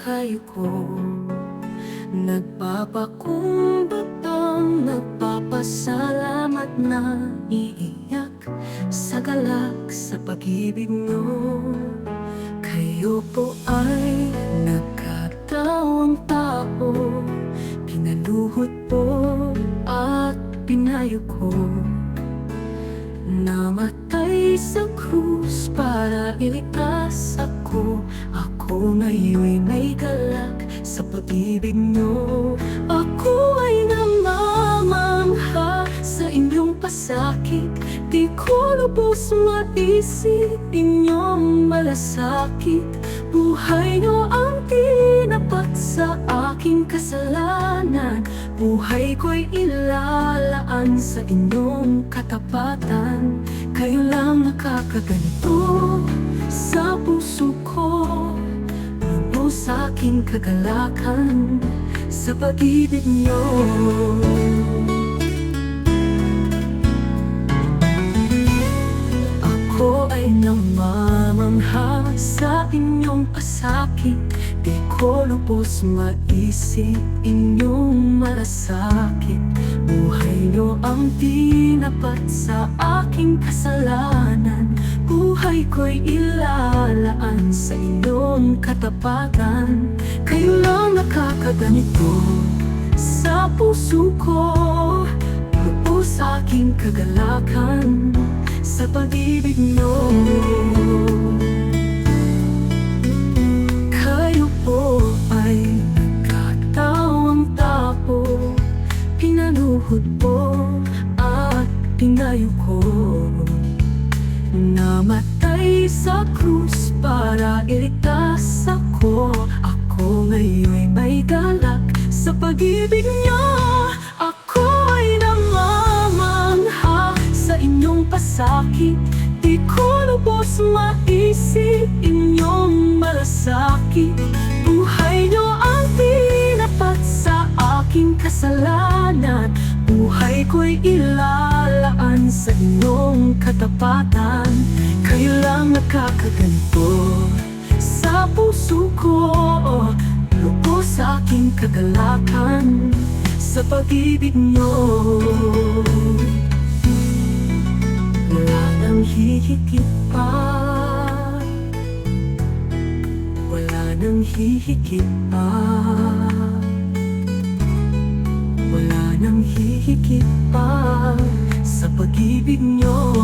buhay ko. Nagpapakumbabang nagpapasalamat na iiyak sa galak sa pag-ibig nyo. Kayo po ay nagkatawang tao, pinaluhod po at pinayo ko. Namatay sa krus para iligtas ako. Ako ngayon'y may galak sa pag-ibig nyo. Ako ay namamangha sa inyong pasakit. Di ko lubos maisip inyong malasakit. Buhay nyo ang tinapat sa aking kasalanan. Buhay ko'y ilalaan sa inyong katapatan. Kayo lang nakakaganito sa puso ko. Lubos sa aking kagalakan sa pag-ibig nyo. Ako ay namamangha sa inyong pasakit. Di ko lubos maisip inyong malasakit. Buhay nyo ang tinapat sa aking kasalanan. Buhay ko'y ilalaan sa inyong katapatan. Kayo lang nakakaganito sa puso ko. Lubos sa aking kagalakan sa pag-ibig nyo. Kayo po ay nagkatawang tao, pinaluhod po at pinayo ko. Namatay sa krus para iligtas ako. Ako ngayon'y may galak sa pag-ibig nyo. Ako ay namamangha sa inyong pasakit. Di ko lubos maisip inyong malasakit. Buhay nyo ang tinapat sa aking kasalanan. Buhay ko'y ilalaan sa inyong katapatan. Kayo lang nakakaganito sa puso ko. Lubos sa aking kagalakan sa pag-ibig nyo. Wala nang hihigit pa, wala nang hihigit pa, wala nang hihigit pa sa pag-ibig nyo.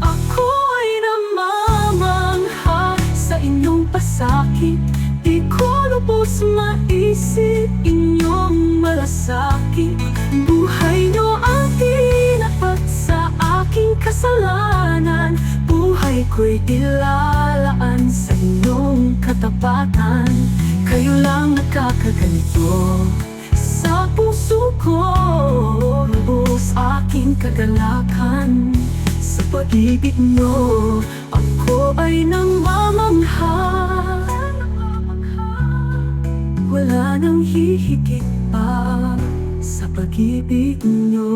Ako ay namamangha sa inyong pasakit. Di ko lubos maisip inyong malasakit. Buhay nyo ang tinapat sa aking kasalanan. Buhay ko'y ilalaan sa inyong katapatan. Kayo lang nakakaganito sa puso ko. Lubos aking kagalakan sa pag-ibig nyo. Ako ay namamangha, wala nang hihigit pa sa pag-ibig nyo.